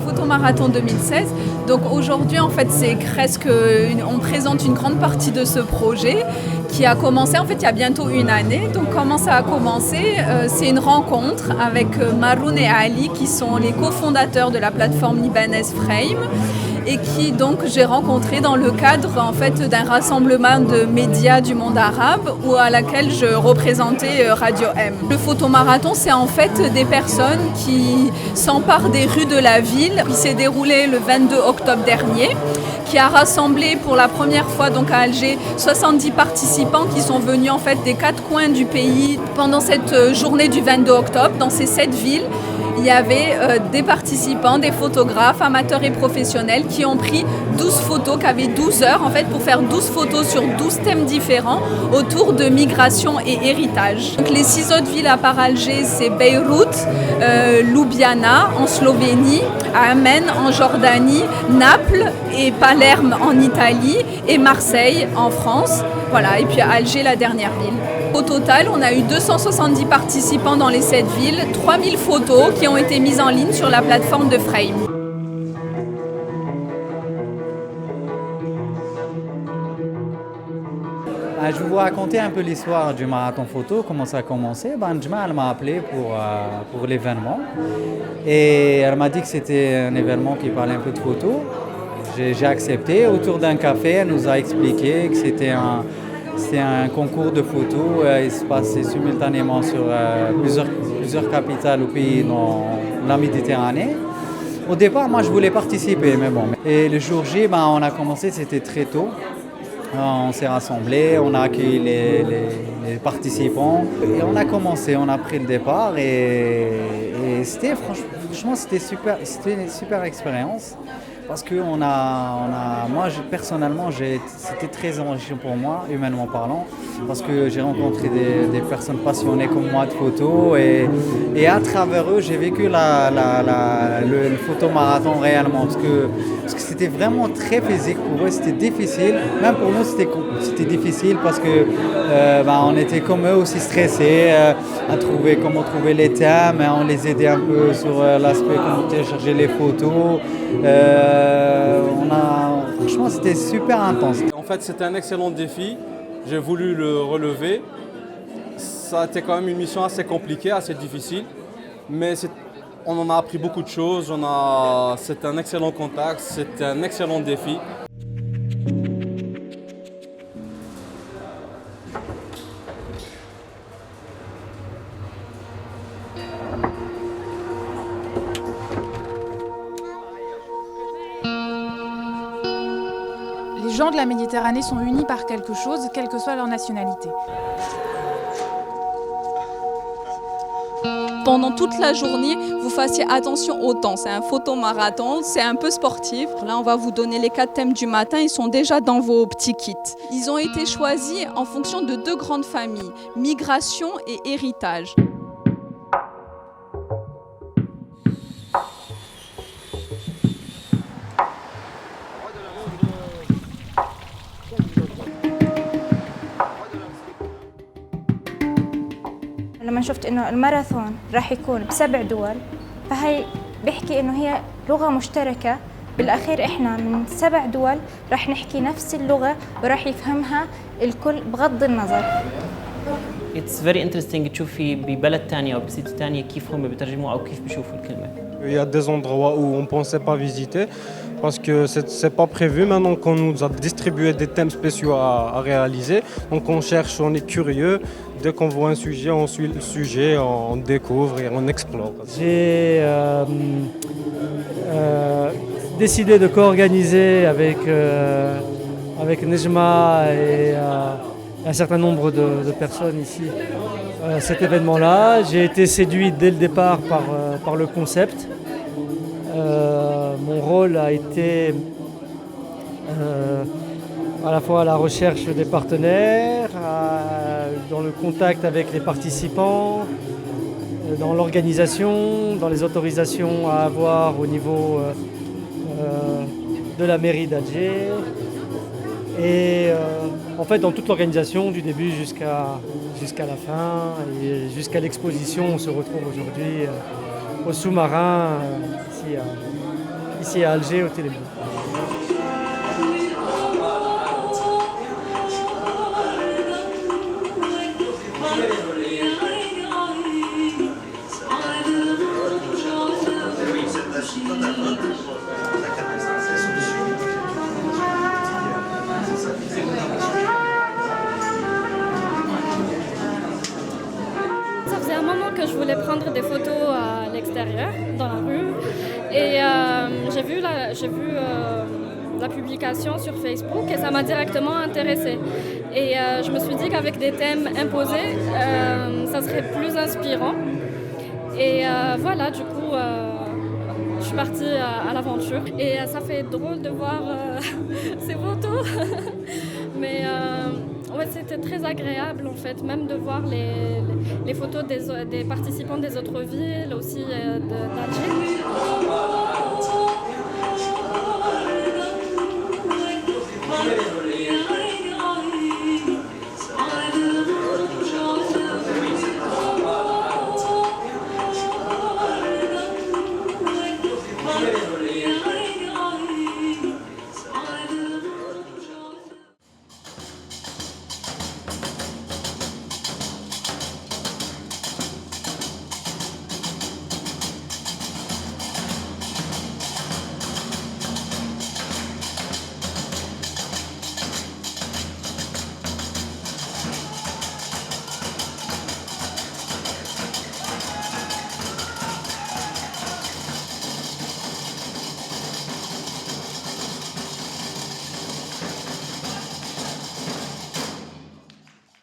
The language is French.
Photomarathon 2016. Donc aujourd'hui, en fait, on présente une grande partie de ce projet qui a commencé, en fait, il y a bientôt une année. Donc comment ça a commencé? C'est une rencontre avec Maroun et Ali qui sont les cofondateurs de la plateforme libanaise Frame et qui donc j'ai rencontré dans le cadre en fait d'un rassemblement de médias du monde arabe ou à laquelle je représentais Radio M. Le photomarathon, c'est en fait des personnes qui s'emparent des rues de la ville. Il s'est déroulé le 22 octobre dernier, qui a rassemblé pour la première fois donc à Alger 70 participants qui sont venus en fait des 4 coins du pays pendant cette journée du 22 octobre dans ces 7 villes. Il y avait des participants, des photographes, amateurs et professionnels qui ont pris 12 photos, qui avaient 12 heures en fait pour faire 12 photos sur 12 thèmes différents autour de migration et héritage. Donc, les 6 autres villes à part Alger, c'est Beyrouth, Ljubljana en Slovénie, Amman en Jordanie, Naples et Palerme en Italie et Marseille en France. Voilà, et puis Alger, la dernière ville. Au total, on a eu 270 participants dans les 7 villes, 3000 photos qui ont été mises en ligne sur la plateforme de Frame. Je vais vous raconter un peu l'histoire du marathon photo, comment ça a commencé. Njma, elle m'a appelé pour l'événement et elle m'a dit que c'était un événement qui parlait un peu de photo. J'ai accepté. Autour d'un café, elle nous a expliqué que c'était un concours de photos. Il se passait simultanément sur plusieurs capitales au pays dans la Méditerranée. Au départ, moi, je voulais participer, mais bon. Et le jour J, on a commencé, c'était très tôt. On s'est rassemblés, on a accueilli les participants et on a commencé, on a pris le départ et c'était franchement c'était une super expérience parce que moi personnellement c'était très enrichissant pour moi humainement parlant parce que j'ai rencontré des personnes passionnées comme moi de photos et à travers eux j'ai vécu le photomarathon réellement parce que c'était vraiment très physique pour eux, c'était difficile, même pour nous c'était difficile parce que on était comme eux aussi stressés à trouver comment trouver les thèmes, on les aidait un peu sur l'aspect comment télécharger les photos. Franchement c'était super intense. En fait c'était un excellent défi, j'ai voulu le relever. Ça a été quand même une mission assez compliquée, assez difficile, mais on en a appris beaucoup de choses, c'est un excellent contact, c'est un excellent défi. Les gens de la Méditerranée sont unis par quelque chose, quelle que soit leur nationalité. Pendant toute la journée, vous fassiez attention au temps. C'est un photomarathon, c'est un peu sportif. Là, on va vous donner les 4 thèmes du matin. Ils sont déjà dans vos petits kits. Ils ont été choisis en fonction de 2 grandes familles, migration et héritage. لما شفت إنه الماراثون راح يكون ب7 دول فهي بيحكي إنه هي لغة مشتركة بالأخير إحنا من 7 دول راح نحكي نفس اللغة وراح يفهمها الكل بغض النظر. It's very interesting تشوفي ببلد تانية أو بسيت تانية كيف هم بيترجموا أو كيف بيشوفوا الكلمة. Il y a des endroits où on ne pensait pas visiter parce que c'est pas prévu. Maintenant qu'on nous a distribué des thèmes spéciaux à réaliser, donc on cherche, on est curieux. Dès qu'on voit un sujet, on suit le sujet, on découvre et on explore. J'ai décidé de co-organiser avec Nejma et un certain nombre de personnes ici cet événement-là. J'ai été séduit dès le départ par le concept. Mon rôle a été à la fois à la recherche des partenaires, dans le contact avec les participants, dans l'organisation, dans les autorisations à avoir au niveau de la mairie d'Alger et en fait, dans toute l'organisation, du début jusqu'à la fin et jusqu'à l'exposition, on se retrouve aujourd'hui au sous-marin, ici à Alger, au Télébleu. Ça faisait un moment que je voulais prendre des photos à l'extérieur, dans la rue. Et j'ai vu la publication sur Facebook et ça m'a directement intéressée. Et je me suis dit qu'avec des thèmes imposés, ça serait plus inspirant. Et voilà, du coup, je suis partie à l'aventure. Et ça fait drôle de voir ces photos. Mais ouais, c'était très agréable en fait, même de voir les photos des participants des autres villes, aussi d'Alger.